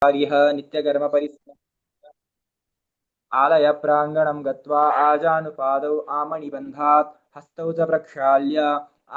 कार्यः नित्यकर्म आलय प्राङ्गणं गत्वा आजानुपादौ आमणिबन्धात् हस्तौ च प्रक्षाल्य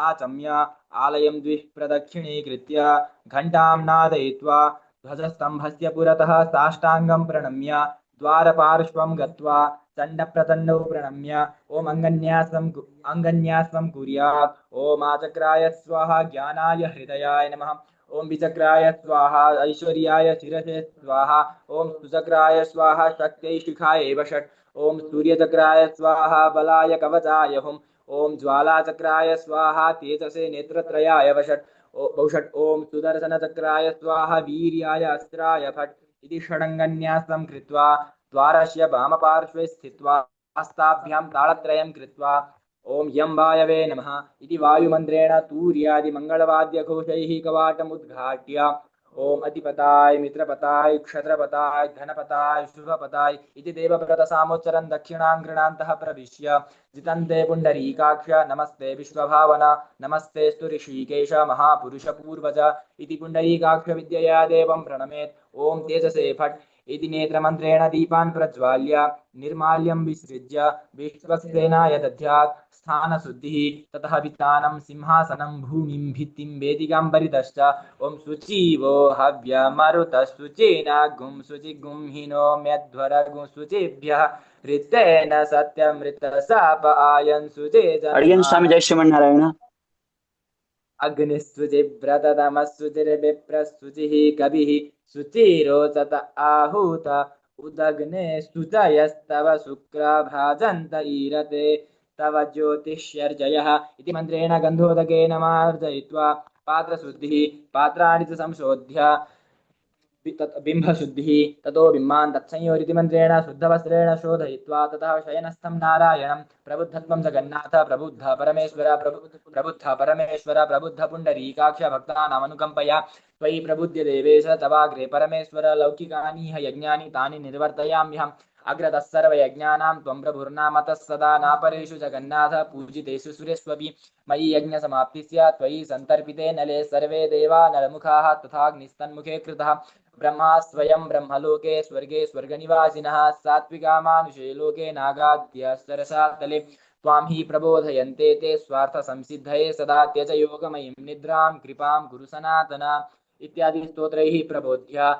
आचम्य आलयं द्विः प्रदक्षिणीकृत्य घण्टां नादयित्वा ध्वजस्तम्भस्य पुरतः साष्टाङ्गं प्रणम्य द्वारपार्श्वं गत्वा चण्डप्रचण्डौ प्रणम्य ॐ अङ्गन्यासं कुर्यात् ॐ आचक्राय स्वाहा ज्ञानाय हृदयाय नमः ॐ विचक्राय स्वाहा ऐश्वर्याय शिरसे स्वाहा ॐ सुचक्राय स्वाहा शक्त्यै शिखाय एव षट् ॐ सूर्यचक्राय स्वाहा बलाय कवचाय हुम् ॐ ज्वालाचक्राय स्वाहा तेजसे नेत्रत्रयाय वषट् वषट् ॐ सुदर्शनचक्राय स्वाहा वीर्याय अस्त्राय फट् इति षडङ्गन्यासं कृत्वा द्वारस्य वामपार्श्वे स्थित्वा हस्ताभ्यां ताळत्रयं कृत्वा ॐ यं वायवे नमः इति वायुमन्त्रेण तूर्यादिमङ्गलवाद्यघोषैः कवाटमुद्घाट्य ॐ अधिपताय मित्रपताय क्षत्रपताय धनपताय शुभपताय इति देवव्रतसामोच्चरन् दक्षिणां गृणान्तः प्रविश्य जितन्ते पुण्डरीकाक्ष नमस्ते विश्वभावना नमस्ते स्तु ऋषिकेश महापुरुषपूर्वज इति पुण्डरीकाक्ष विद्यया देवं प्रणमेत् ॐ तेजसे फट् इति नेत्रमन्त्रेण दीपान् प्रज्वाल्य निर्माल्यं विसृज्य विश्वक्सेनाय दद्यात् स्थानशुद्धिः ततः वित्तानं सिंहासनं भूमिं भित्तिं वेदिकां परितश्च ॐ शुचिवो हव्यमरुतः शुचिनागुं शुचिगुं हिनो म्यध्वरगुं शुचिभ्यः ऋतेन सत्यमृतसाप आयन् शुचे अड़ियन स्वामी जय जन्मानः श्रीमन्नारायण। अग्निस्सुचिव्रततमस्सुचिर्विप्रस्सुचिः कविः शुचिरोचत आहूत उदग्ने शुचयस्तव शुक्राभाजन्त ईरते तव ज्योतिष्यर्जयः इति मन्त्रेण गन्धोदकेन मार्जयित्वा पात्रशुद्धिः पात्राणि च संशोध्य बिम्बशुद्धिः ततो बिम्बान् तत्संयोरिति मन्त्रेण शुद्धवस्त्रेण शोधयित्वा ततः शयनस्थं नारायणं प्रबुद्धत्वं जगन्नाथ प्रबुद्ध परमेश्वर प्रबुद्ध परमेश्वर प्रबुद्ध पुण्डरीकाक्ष भक्तानामनुकम्पया त्वयि प्रबुद्ध देवेश तवाग्रे परमेश्वर लौकिकानि यज्ञानि तानि निर्वर्तयाम्यहम् अग्रतः सर्वयज्ञानां त्वं प्रभुर्नामतः सदा नापरेषु जगन्नाथ पूजितेषु सुरेष्वपि मयि यज्ञसमाप्तिः स्यात् त्वयि सन्तर्पिते नले सर्वे देवा नरमुखाः तथाग्निस्तन्मुखे कृतः ब्रह्मा स्वयं ब्रह्मलोके स्वर्गे स्वर्गनिवासिनः सात्विका मानुषे लोके नागाद्य सरसातले त्वां हि प्रबोधयन्ते ते स्वार्थसंसिद्धये सदा त्यज योगमयीं निद्रां कृपां कुरु सनातन इत्यादि स्तोत्रैः प्रबोध्य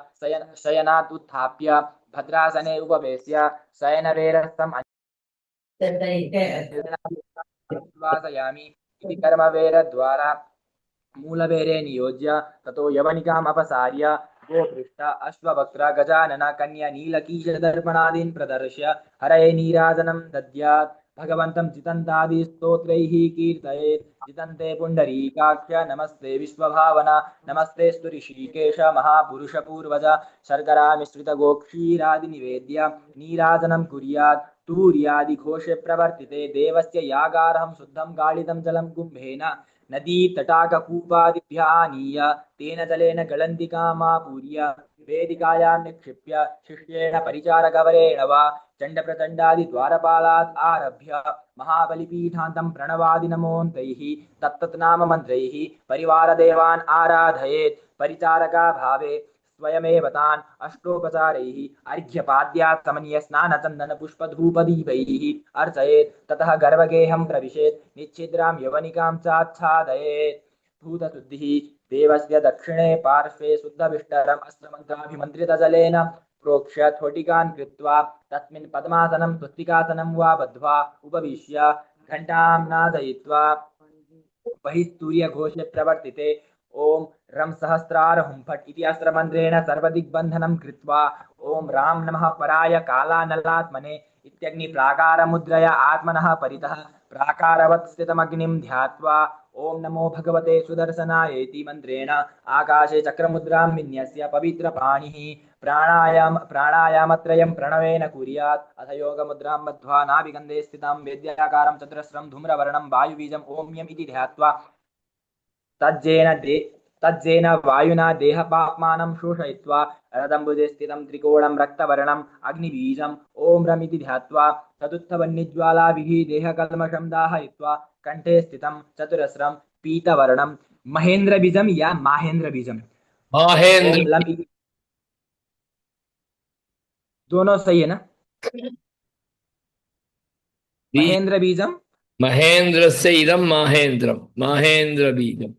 शयनात् उत्थाप्य भद्रासने उपवेश्य शयनवेरस्थम् वासयामि इति कर्मवेरद्वारा मूलवेरे नियोज्य ततो यवनिकाम् अपसार्य गोपृष्ठ अश्ववक्त्र गजानन कन्या नीलकीशदर्पणादीन् प्रदर्श्य हरये नीराजनं दद्यात् भगवन्तं जितन्तादि स्तोत्रैः कीर्तयेत् जितन्ते पुण्डरीकाक्ष नमस्ते विश्वभावना नमस्ते स्तु ऋषिकेश महापुरुषपूर्वज शर्करामिश्रितगोक्षीरादि निवेद्य नीराजनं कुर्यात् तूर्यादिघोषे प्रवर्तिते देवस्य यागार्हं शुद्धं गालितं जलं कुम्भेन नदी तटाककूपादिभ्यः आनीय तेन जलेन गलन्तिकामापूर्य वेदिकायां निक्षिप्य शिष्येण परिचारकवरेण वा चण्डप्रचण्डादिद्वारपालात् आरभ्य महाबलिपीठान्तं प्रणवादिनमोऽन्तैः तत्तत् नाम मन्त्रैः परिवारदेवान् आराधयेत् परिचारका भावे स्वयमेव तान् अष्टोपचारैः अर्घ्यपाद्यात् समनीय स्नानचन्दनपुष्पधूपदीपैः अर्चयेत् ततः गर्भगेहं प्रविशेत् निच्छिद्रां यवनिकां चाच्छादयेत् भूतशुद्धिः देवस्य दक्षिणे पार्श्वे शुद्धविष्टरम् अस्त्रमन्त्राभिमन्त्रितजलेन प्रोक्ष्य थोटिकान् कृत्वा तस्मिन् पद्मासनं स्वस्तिकासनं वा बद्ध्वा उपविश्य घण्टां नादयित्वा बहिस्तूर्यघोषे प्रवर्तिते ॐ रं सहस्रार हुं फट् इति अस्त्रमन्त्रेण सर्वदिग्बन्धनं कृत्वा ॐ रां नमः पराय कालानलात्मने इत्यग्निप्राकारमुद्रया आत्मनः परितः प्राकारवत् स्थितमग्निं ध्यात्वा ॐ नमो भगवते सुदर्शनाय इति मन्त्रेण आकाशे चक्रमुद्रां विन्यस्य पवित्रपाणिः प्राणायामत्रयं प्रणवेन कुर्यात् अथ योगमुद्रां बद्ध्वा नाभिगन्धे स्थितं वेद्याकारं चतुरस्रं धूम्रवर्णं वायुबीजम् ॐ यम् इति ध्यात्वा तज्जेन वायुना देहपाप्मानं शोषयित्वा रदम्बुजे स्थितं त्रिकोणं रक्तवर्णम् अग्निबीजम् ॐ रमिति ध्यात्वा तदुत्थवह्निज्वालाभिः देहकल्मषं दाहयित्वा कण्ठे स्थितं चतुरस्रं पीतवर्णं महेन्द्रबीजं या माहेन्द्रबीजम् महेंद्र ॐ लम् इति दोनों सही है ना? बीज। महेंद्र बीजम। महेंद्र से इदम माहेंद्रम, माहेंद्र बीजम।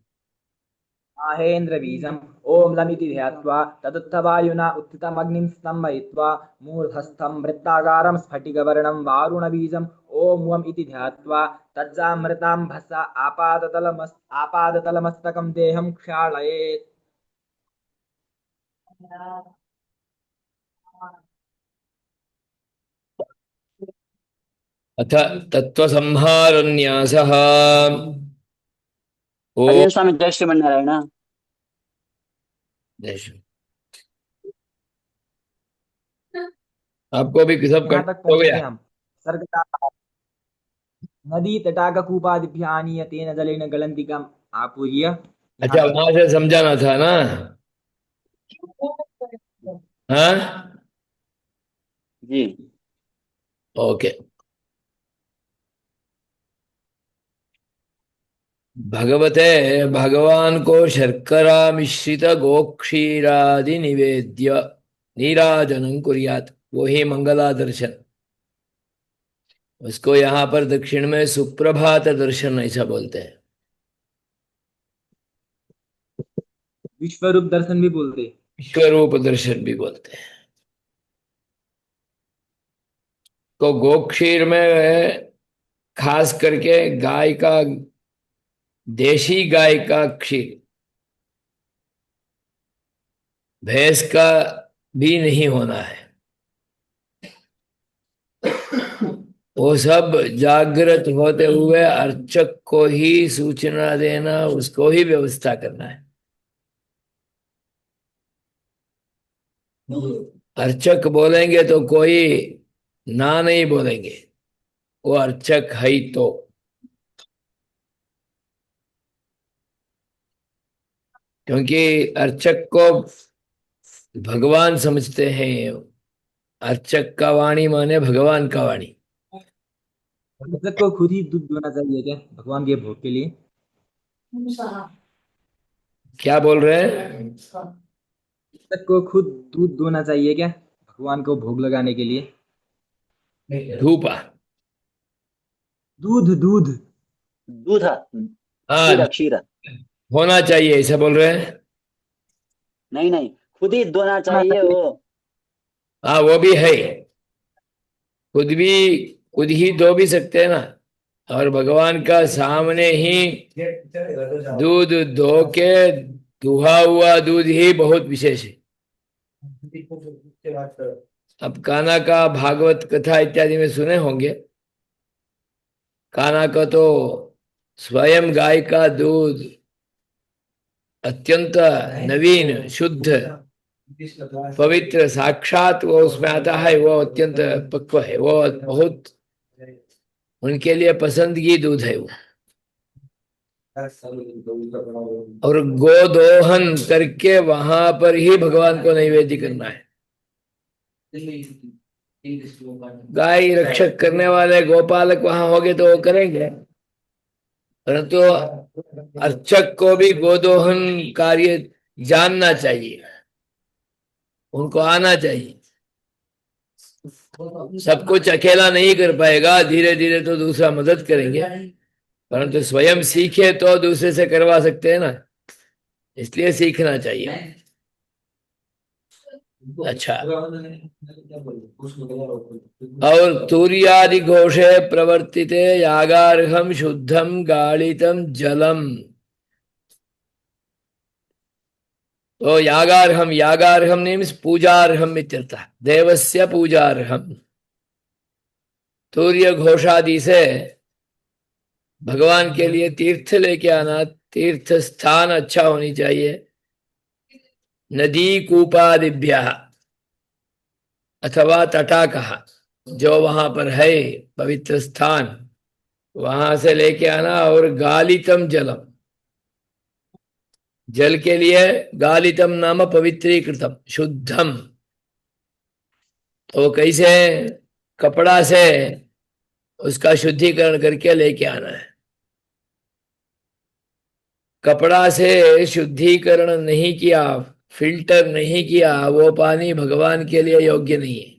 माहेंद्र बीजम। ओम लमिति ध्यात्वा तदुत्थवायुना उत्थितमग्निं स्तम्भयित्वा मूर्धस्थं वृत्ताकारं स्फटिकवर्णं वारुणबीजम् ओम वम इति ध्यात्वा तज्जामृताम्भसा आपादतलमस्तकं देहं क्षालयेत्। अथ तत्त्वसंहारन्यासः। ओ अजय स्वामी जय श्रीमन्नारायण। देश। आपको भी सब यहाँ तक कंप्लीट हो पहुंचे गया? थे हम। सर्गता नदी तटाककूपादिभ्यः आनीय तेन जलेन गलन्तिकाम् आपूर्य। यहाँ अच्छा, तक। वहां से समझाना था ना? हाँ। जी। ओके। भगवते भगवान को शर्करा मिश्रित गोक्षीरादि निवेद्य नीराजनं कुर्यात, वही मंगला दर्शन। उसको यहाँ पर दक्षिण में सुप्रभात दर्शन ऐसा बोलते हैं। विश्वरूप दर्शन भी बोलते। विश्वरूप दर्शन भी बोलते हैं। तो गोक्षीर में खास करके गाय का, देशी गाय का क्षीर, भैंस का भी नहीं होना है। वो सब जागृत होते हुए अर्चक को ही सूचना देना, उसको ही व्यवस्था करना है। अर्चक बोलेंगे तो कोई ना नहीं बोलेंगे, वो अर्चक है ही तो। क्योंकि अर्चक को भगवान समझते हैं। अर्चक का वाणी माने भगवान का वाणी। अर्चक को खुद ही दूध दोना चाहिए क्या भगवान के भोग के लिए? क्या बोल रहे हैं? अर्चक को खुद दूध दोना चाहिए क्या भगवान को भोग लगाने के लिए? धूपा। दूध दूध। दूध। हाँ, क्षीर क्षीर। होना चाहिए ऐसा बोल रहे हैं। नहीं नहीं, खुद ही धोना दोना चाहिए चाहिए। वो। हाँ, वो भी है। खुद भी, खुद ही धो भी सकते हैं ना। और भगवान का सामने ही दूध धो के, दुहा हुआ दूध ही बहुत विशेष है। अब कान्हा का भागवत कथा इत्यादि में सुने होंगे। कान्हा का तो स्वयं गाय का दूध अत्यंत नवीन, शुद्ध, पवित्र, साक्षात वो उसमें आता है। वो अत्यंत पक्व है, वो बहुत उनके लिए पसंदगी दूध है वो। और गोदोहन करके वहां पर ही भगवान को नैवेद्य करना है। गाय रक्षक करने वाले गोपालक वहां होंगे तो वो करेंगे, परंतु अर्चक को भी गोदोहन कार्य जानना चाहिए, उनको आना चाहिए। सब कुछ अकेला नहीं कर पाएगा, धीरे धीरे तो दूसरा मदद करेंगे, परंतु स्वयं सीखे तो दूसरे से करवा सकते हैं ना। इसलिए सीखना चाहिए। अच्छा। और तूर्यादि घोषे प्रवर्तिते यागार्हम शुद्धम गालितम जलम। तो यागार्हम, यागार्हम मीन्स पूजार्हम इत्यर्थः, देवस्य पूजार्हम। तूर्य घोषादि से भगवान के लिए तीर्थ लेके आना। तीर्थ स्थान अच्छा होनी चाहिए। नदी कूपादिभ्य अथवा तटाकः, जो वहां पर है पवित्र स्थान, वहां से लेके आना। और गालितम जलम, जल के लिए गालितम नाम पवित्रीकृतम, शुद्धम। तो कैसे? कपड़ा से उसका शुद्धिकरण करके लेके आना है। कपड़ा से शुद्धिकरण नहीं किया, फिल्टर नहीं किया, वो पानी भगवान के लिए योग्य नहीं है।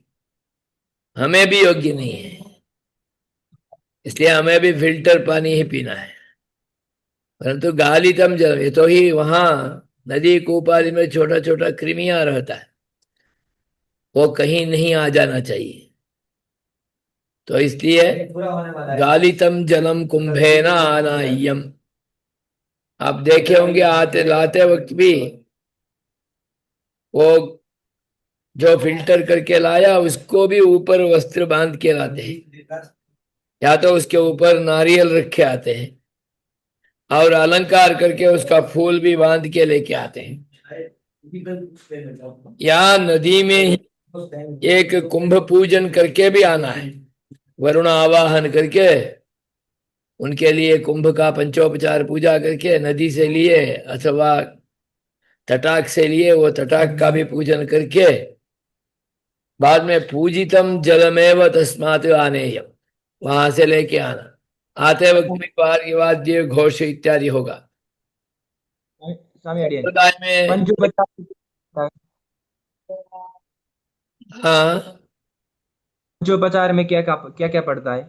हमें भी योग्य नहीं है, इसलिए हमें भी फिल्टर पानी ही पीना है। परंतु गालितम जल, ये तो ही वहां नदी कूप आदि में छोटा छोटा कृमियां रहता है, वो कहीं नहीं आ जाना चाहिए। तो इसलिए गालितम जलम कुंभेन आनाय्यम, आप देखे होंगे आते लाते वक्त भी वो जो फिल्टर करके लाया उसको भी ऊपर वस्त्र बांध के लाते हैं, या तो उसके ऊपर नारियल रखे आते हैं और अलंकार करके उसका फूल भी बांध के लेके आते हैं। या नदी में एक कुंभ पूजन करके भी आना है, वरुण आवाहन करके उनके लिए कुंभ का पंचोपचार पूजा करके नदी से लिए अथवा तटाक से लिए, वो तटाक का भी पूजन करके बाद में पूजितम जलमेव तस्मात् आनेयम, वहां से लेके आना। आते वक्त भी बाहर के वाद्य घोष इत्यादि होगा। स्वामी अडियन संप्रदाय में पंचोपचार, हाँ, पंचोपचार में क्या क्या क्या पड़ता है?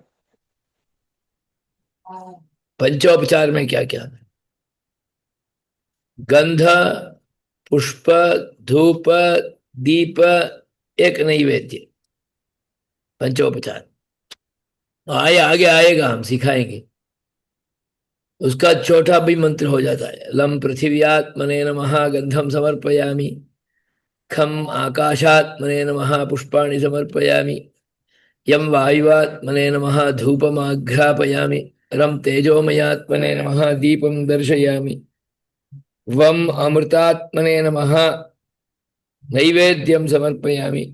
पंचोपचार में क्या क्या? गंध, पुष्प, धूप, दीप, एक नैवेद्य, पंचोपचार। आगे आएगा, हम सिखाएंगे। उसका चौथा भी मंत्र हो जाता है, लम पृथिव्यात्मने नमः गंधम समर्पयामि, खम आकाशात्मने नमः पुष्पाणि समर्पयामि, यम वायुवात्मने नमः धूपमाघ्रापयामि, रम तेजोमयात्मने नमः दीपम दर्शयामि, वम अमृतात्मने नमः नैवेद्यम समर्पयामि,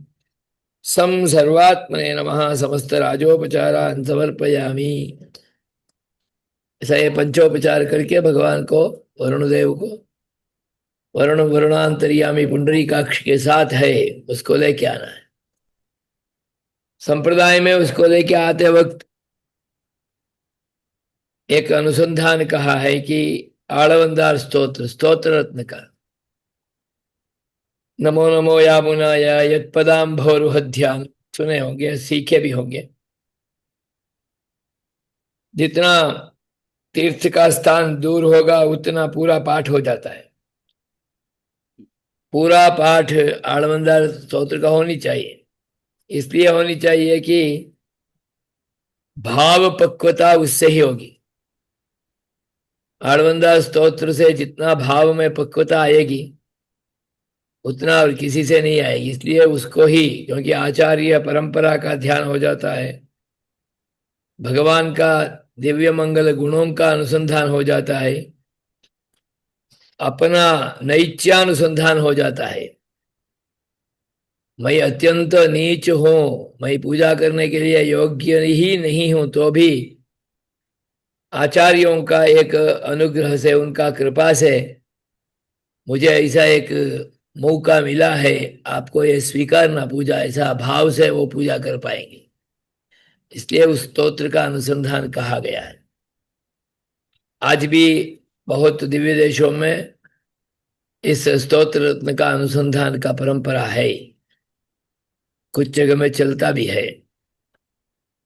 सम सर्वात्मने नमः समस्त राजोपचारान् समर्पयामि। ऐसा ये पंचोपचार करके भगवान को, वरुण देव को, वरुण वरुणांतर्यामी पुंडरीकाक्ष के साथ है, उसको लेके आना है। संप्रदाय में उसको लेके आते वक्त एक अनुसंधान कहा है कि आळवंदार स्तोत्र, स्तोत्र रत्न का, नमो नमो यामुनाय यत्पदाम्भोरुहध्यान, सुने होंगे, सीखे भी होंगे। जितना तीर्थ का स्थान दूर होगा उतना पूरा पाठ हो जाता है। पूरा पाठ आळवंदार स्तोत्र का होनी चाहिए, इसलिए होनी चाहिए कि भाव पक्वता उससे ही होगी। आळवंदार स्तोत्र से जितना भाव में पक्वता आएगी उतना और किसी से नहीं आएगी, इसलिए उसको ही, क्योंकि आचार्य परंपरा का ध्यान हो जाता है, भगवान का दिव्य मंगल गुणों का अनुसंधान हो जाता है, अपना नैत्यानुसंधान हो जाता है। मैं अत्यंत नीच हूं, मैं पूजा करने के लिए योग्य ही नहीं हूं, तो भी आचार्यों का एक अनुग्रह से, उनका कृपा से मुझे ऐसा एक मौका मिला है, आपको ये स्वीकारना पूजा, ऐसा भाव से वो पूजा कर पाएंगे। इसलिए उस स्तोत्र का अनुसंधान कहा गया है। आज भी बहुत दिव्य देशों में इस स्तोत्र रत्न का अनुसंधान का परंपरा है। कुछ जगह में चलता भी है,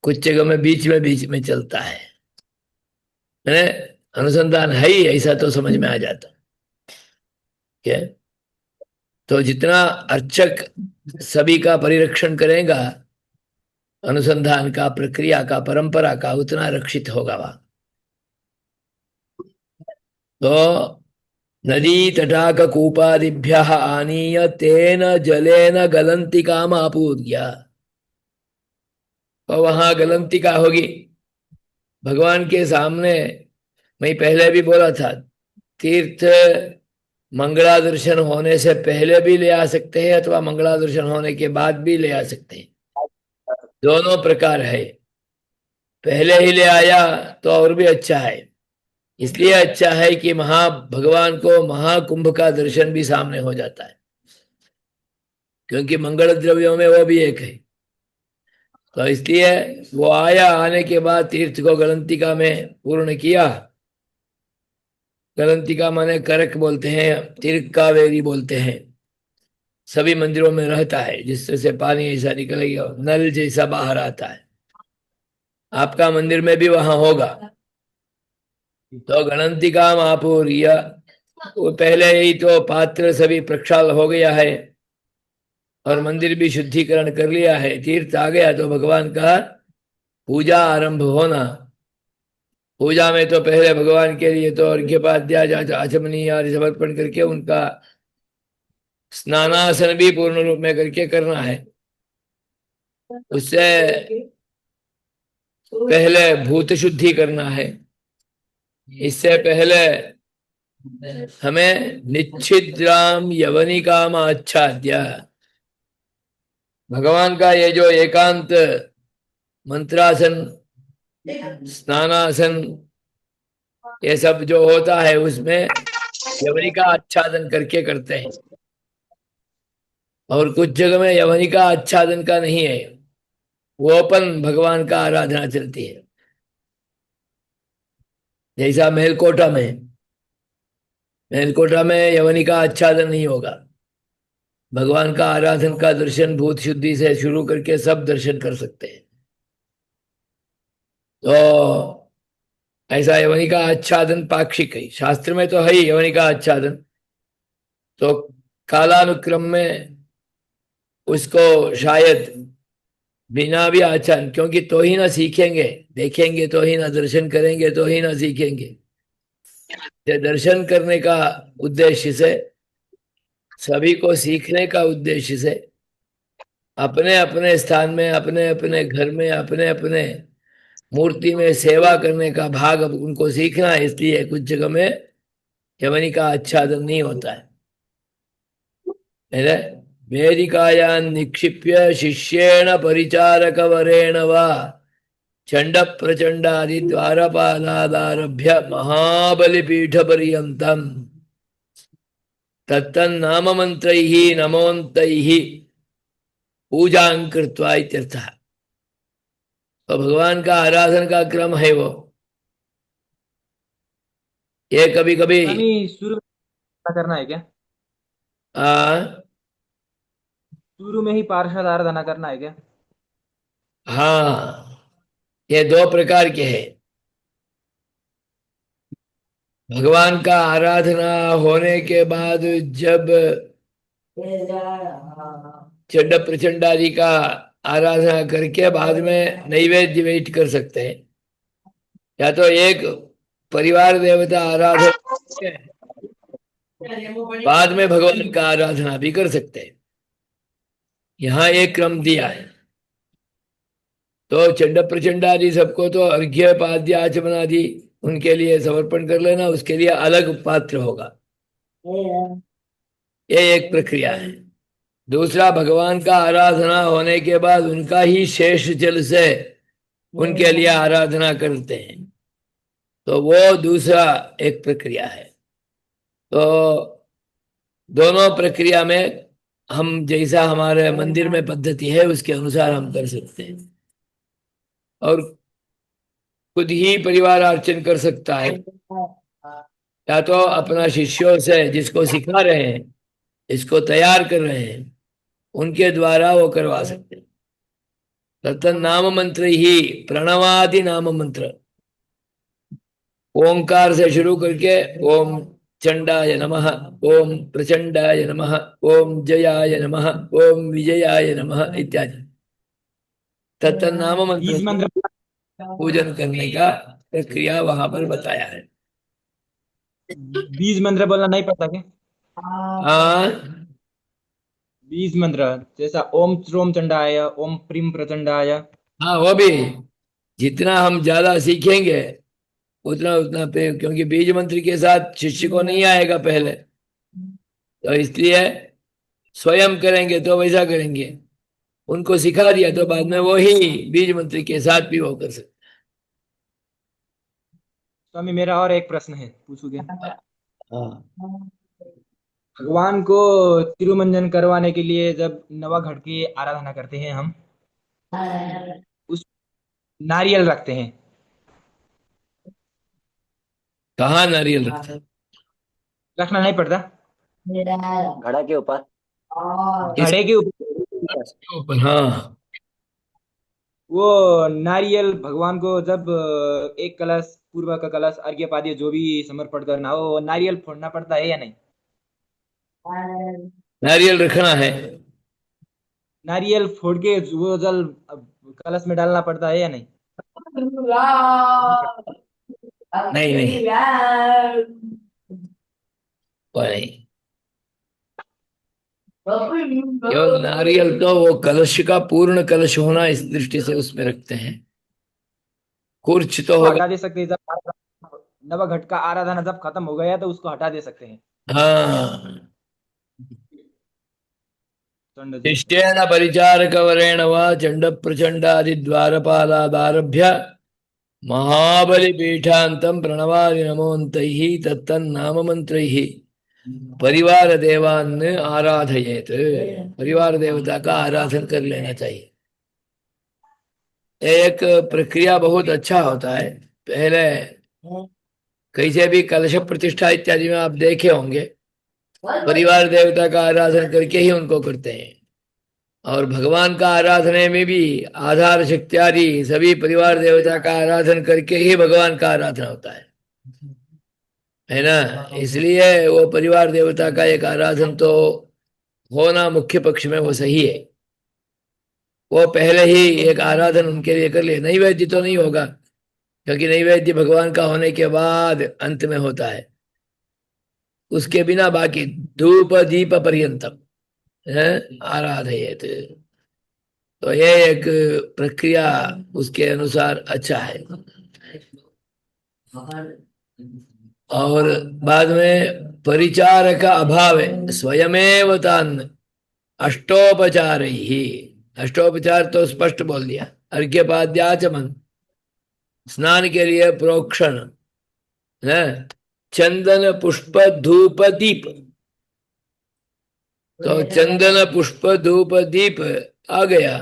कुछ जगह में बीच में चलता है। अनुसंधान है ही ऐसा तो समझ में आ जाता क्या। तो जितना अर्चक सभी का परिरक्षण करेगा अनुसंधान का, प्रक्रिया का, परंपरा का, उतना रक्षित होगा वहां। तो नदी तटाक कूपादिभ्य आनीय तेन जलेन गलंतिकाम आपूर्य, तो वहां गलंतिका होगी भगवान के सामने। मैं पहले भी बोला था, तीर्थ मंगला दर्शन होने से पहले भी ले आ सकते हैं अथवा मंगला दर्शन होने के बाद भी ले आ सकते हैं, दोनों प्रकार है। पहले ही ले आया तो और भी अच्छा है, इसलिए अच्छा है कि भगवान को महाकुंभ का दर्शन भी सामने हो जाता है, क्योंकि मंगल द्रव्यों में वो भी एक है। तो इसलिए वो आया, आने के बाद तीर्थ को गलंतिका में पूर्ण किया। गलंतिका माने करक बोलते हैं, तीर्थ कावेरी बोलते हैं। सभी मंदिरों में रहता है, जिससे से पानी ऐसा निकलेगा, नल जैसा बाहर आता है। आपका मंदिर में भी वहां होगा। तो गणंतिका महापूर्य, वो पहले ही तो पात्र सभी प्रक्षाल हो गया है और मंदिर भी शुद्धिकरण कर लिया है, तीर्थ आ गया, तो भगवान का पूजा आरंभ होना। पूजा में तो पहले भगवान के लिए तो अर्घ्यपाद्या आचमनी आदि समर्पण करके उनका स्नानासन भी पूर्ण रूप में करके करना है। उससे पहले भूत शुद्धि करना है। इससे पहले हमें निच्छिद्राम यवनिकाम आच्छाद्य, भगवान का ये जो एकांत मंत्रासन, स्नानासन, ये सब जो होता है उसमें यवनिका आच्छादन करके करते हैं। और कुछ जगह में यवनिका आच्छादन का नहीं है, वो अपन भगवान का आराधना चलती है। जैसा मेलकोटा में यवनिका आच्छादन नहीं होगा। भगवान का आराधन का दर्शन भूत शुद्धि से शुरू करके सब दर्शन कर सकते हैं। तो ऐसा यवनिका आच्छादन पाक्षिक है, शास्त्र में तो है ही यवनिका आच्छादन। तो कालानुक्रम में उसको शायद बिना भी आच्छादन, क्योंकि तो ही ना सीखेंगे, देखेंगे तो ही ना, दर्शन करेंगे तो ही ना सीखेंगे। ये दर्शन करने का उद्देश्य से, सभी को सीखने का उद्देश्य से, अपने अपने स्थान में, अपने अपने घर में, अपने अपने मूर्ति में सेवा करने का भाग अब उनको सीखना है। इसलिए कुछ जगह में यवनिका आच्छादन नहीं होता है। वेदिकायां निक्षिप्य शिष्येण परिचारक वरेण वा चंड प्रचंडादि द्वारपालादारभ्य महाबलिपीठ पर्यंतम तत्तन्नाम मंत्रैः नमोन्तैः पूजां कृत्वा इत्यर्थः। तो भगवान का आराधन का क्रम है वो। ये कभी कभी स्वामी शुरू में करना है क्या? आ, शुरू में ही पार्षद आराधना करना है क्या? हाँ, ये दो प्रकार के हैं। भगवान का आराधना होने के बाद जब चंड प्रचंड आदि का आराधना करके बाद में नैवेद्य वेट कर सकते हैं, या तो एक परिवार देवता आराधना करके बाद में भगवान का आराधना भी कर सकते हैं। यहाँ एक क्रम दिया है। तो चंड प्रचंड आदि सबको तो अर्घ्य पाद्य आचमन आदि उनके लिए समर्पण कर लेना, उसके लिए अलग पात्र होगा। ये एक प्रक्रिया है। दूसरा, भगवान का आराधना होने के बाद उनका ही शेष जल से उनके लिए आराधना करते हैं, तो वो दूसरा एक प्रक्रिया है। तो दोनों प्रक्रिया में हम, जैसा हमारे मंदिर में पद्धति है उसके अनुसार हम कर सकते हैं। और खुद ही परिवार अर्चन कर सकता है, या तो अपना शिष्यों से, जिसको सिखा रहे हैं, इसको तैयार कर रहे हैं, उनके द्वारा वो करवा सकते हैं। तत्तन नाम मंत्र ही प्रणवादि नाम मंत्र, ओंकार से शुरू करके ओम चंडाय नमः, ओम प्रचंडाय नमः, ओम जयाय नमः, ओम विजयाय नमः इत्यादि तत्तन नाम मंत्र बीज मंत्र पूजन करने का प्रक्रिया वहां पर बताया है। बीज मंत्र बोलना नहीं पड़ता क्या? हाँ बीज मंत्र जैसा ओम श्रोम चंडाय, ओम प्रीम प्रचंडाय। हाँ, वो भी जितना हम ज्यादा सीखेंगे उतना उतना क्योंकि बीज मंत्र के साथ शिष्य को नहीं आएगा पहले, तो इसलिए स्वयं करेंगे तो वैसा करेंगे। उनको सिखा दिया तो बाद में वो ही बीज मंत्र के साथ भी वो कर सकते। स्वामी मेरा और एक प्रश्न है, पूछू क्या? हाँ भगवान को तिरुमंजन करवाने के लिए जब नवा घट की आराधना करते हैं हम, उस नारियल रखते हैं। कहाँ नारियल रखते हैं? रखना नहीं पड़ता? घड़ा के ऊपर। घड़े के ऊपर। इसके ऊपर, हाँ। वो नारियल भगवान को जब एक कलश, पूर्व का कलश, अर्घ्य पाद्य जो भी समर्पण करना हो, वो नारियल फोड़ना पड़ता है या नहीं? नारियल रखना है। नारियल फोड़ के वो जल कलश में डालना पड़ता है या नहीं? नहीं नहीं, वो नहीं। केवल नारियल तो वो कलश का पूर्ण कलश होना इस दृष्टि से उसमें रखते हैं। कुर्च तो उसको होगा। हटा दे सकते हैं जब नवघट का आराधना जब खत्म हो गया तो उसको हटा दे सकते हैं। हाँ। चंड जी। शिष्टेन परिचारकवरेण वा चंड प्रचंडादि द्वारपालादारभ्य महाबलिपीठान्तं प्रणवादि नमोन्तैः तत्तन्नाम मंत्रैः परिवार देवान् आराधयेत। परिवार देवता का आराधन कर लेना चाहिए। एक प्रक्रिया बहुत अच्छा होता है। पहले कहीं से भी कलश प्रतिष्ठा इत्यादि में आप देखे होंगे, परिवार देवता का आराधन करके ही उनको करते हैं। और भगवान का आराधने में भी आधार शक्ति आदि सभी परिवार देवता का आराधन करके ही भगवान का आराधना होता है ना। इसलिए वो परिवार देवता का एक आराधन तो होना मुख्य पक्ष में वो सही है। वो पहले ही एक आराधन उनके लिए कर ले। नैवेद्य तो नहीं होगा, क्योंकि नैवेद्य भगवान का होने के बाद अंत में होता है। उसके बिना बाकी धूप दीप पर्यंतम है आराधयेत। तो ये एक प्रक्रिया उसके अनुसार अच्छा है। और बाद में परिचारक अभाव स्वयमेव तान अष्टोपचार ही। अष्टोपचार तो स्पष्ट बोल दिया। अर्घ्यपाद्याचमन, स्नान के लिए प्रोक्षण है, चंदन पुष्प धूप दीप। तो चंदन पुष्प धूप दीप आ गया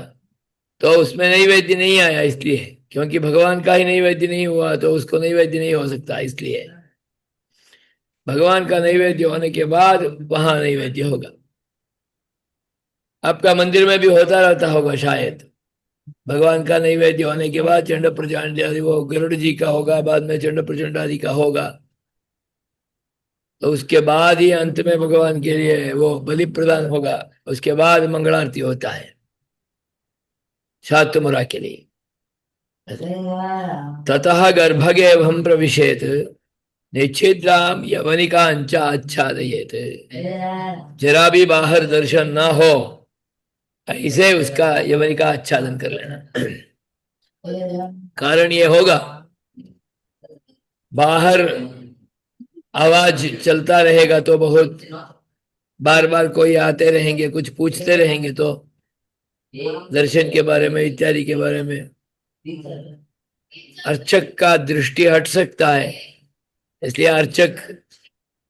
तो उसमें नैवेद्य नहीं आया, इसलिए क्योंकि भगवान का ही नैवेद्य नहीं हुआ तो उसको नैवेद्य नहीं हो सकता। इसलिए भगवान का नैवेद्य होने के बाद वहां नैवेद्य होगा। आपका मंदिर में भी होता रहता होगा शायद। भगवान का नैवेद्य होने के बाद चंड प्रचंड आदि, वो गरुड़ जी का होगा, बाद में चंड प्रचंड आदि का होगा। तो उसके बाद ही अंत में भगवान के लिए वो बलि प्रदान होगा। उसके बाद मंगलारती होता है शातमुरा के लिए। ततः गर्भगे हम प्रविशेत निच्छिद्राम यवनिकांच आच्छादयेत। जरा भी बाहर दर्शन ना हो ऐसे उसका यवनिका आच्छादन कर लेना। कारण ये होगा, बाहर आवाज चलता रहेगा तो बहुत बार बार कोई आते रहेंगे, कुछ पूछते रहेंगे, तो दर्शन के बारे में इत्यादि के बारे में अर्चक का दृष्टि हट सकता है। इसलिए अर्चक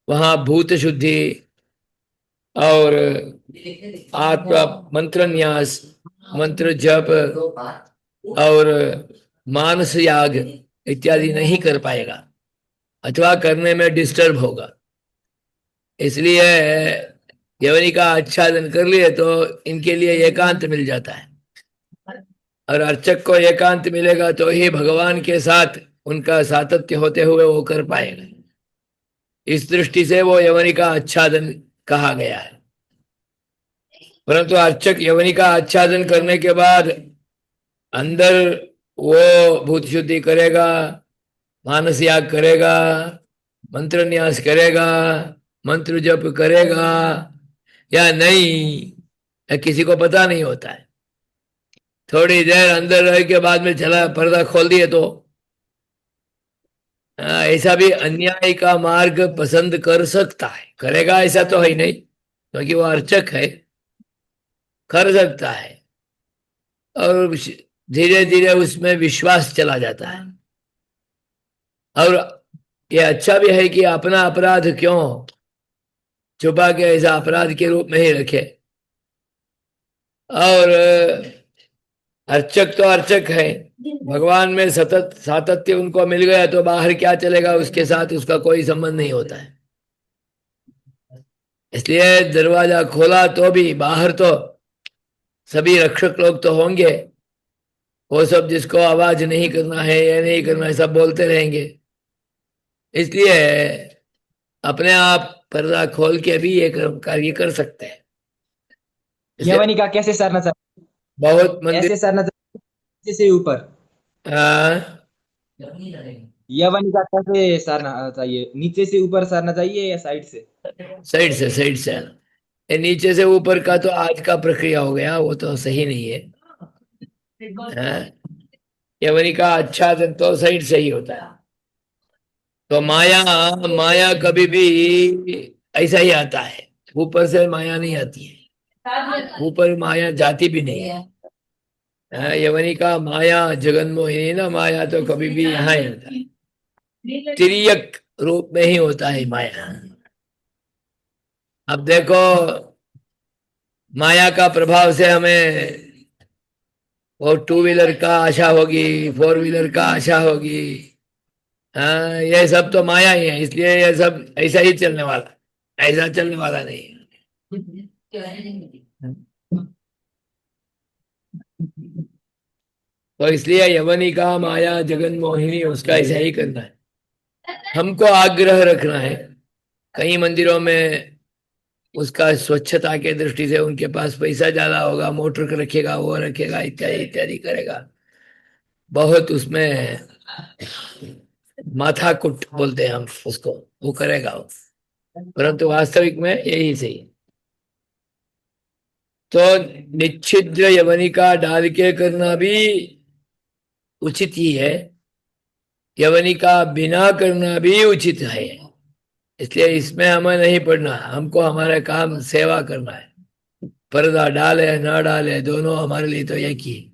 वहां भूत शुद्धि और आत्मा मंत्र न्यास, मंत्र जप और मानस याग इत्यादि नहीं कर पाएगा, अथवा करने में डिस्टर्ब होगा। इसलिए यवनिका आच्छादन कर लिए तो इनके लिए एकांत मिल जाता है। और अर्चक को एकांत मिलेगा तो ही भगवान के साथ उनका सातत्य होते हुए वो कर पाएगा। इस दृष्टि से वो यवनिका आच्छादन कहा गया है। परंतु अर्चक यवनिका आच्छादन करने के बाद अंदर वो भूत शुद्धि करेगा, मानस याग करेगा, मंत्र न्यास करेगा, मंत्र जप करेगा या नहीं, या किसी को पता नहीं होता है। थोड़ी देर अंदर रह के बाद में चला पर्दा खोल दिए तो ऐसा भी अन्याय का मार्ग पसंद कर सकता है। करेगा ऐसा तो है ही नहीं, क्योंकि वो अर्चक है, कर सकता है। और धीरे धीरे उसमें विश्वास चला जाता है। और ये अच्छा भी है कि अपना अपराध क्यों छुपा के ऐसा अपराध के रूप में ही रखे। और अर्चक तो अर्चक है, भगवान में सतत सातत्य उनको मिल गया तो बाहर क्या चलेगा उसके साथ उसका कोई संबंध नहीं होता है। इसलिए दरवाजा खोला तो भी बाहर तो सभी रक्षक लोग तो होंगे, वो सब जिसको आवाज नहीं करना है या नहीं करना है सब बोलते रहेंगे। इसलिए अपने आप पर्दा खोल के भी ये कार्य कर सकते हैं। इसलिए यवनिका कैसे सरना चाहिए? बहुत मंदिर ऐसे सरना चाहिए नीचे से ऊपर। हाँ, यवनिका कैसे सरना चाहिए? नीचे से ऊपर सरना चाहिए या साइड से? साइड से आना। ये नीचे से ऊपर का तो आज का प्रक्रिया हो गया, वो तो सही नहीं है। हाँ, यवनी का अच्छा तो साइड से ही होता है। तो माया, माया कभी भी ऐसा ही आता है, ऊपर से माया नहीं आती है, ऊपर माया जाती भी नहीं है। हाँ, यवनी का माया जगन मोहिनी ना, माया तो कभी भी यहाँ ही होता है, तिर्यक रूप में ही होता है माया। अब देखो, माया का प्रभाव से हमें वो टू व्हीलर का आशा होगी, फोर व्हीलर का आशा होगी। हाँ, ये सब तो माया ही है, इसलिए ये सब ऐसा ही चलने वाला, ऐसा चलने वाला नहीं है। तो इसलिए यवनी का माया जगन मोहिनी उसका ऐसा ही करना है। हमको आग्रह रखना है, कई मंदिरों में उसका स्वच्छता के दृष्टि से उनके पास पैसा ज्यादा होगा, मोटर रखेगा, वो रखेगा, इत्यादि इत्यादि करेगा, बहुत उसमें माथा कुट बोलते हैं हम उसको, वो करेगा वो। परंतु वास्तविक में यही सही है। तो निच्छिद्र यवनिका डाल के करना भी उचित ही है, यवनिका बिना करना भी उचित है। इसलिए इसमें हमें नहीं पढ़ना, हमको हमारा काम सेवा करना है। पर्दा डाले ना डाले दोनों हमारे लिए तो एक ही है।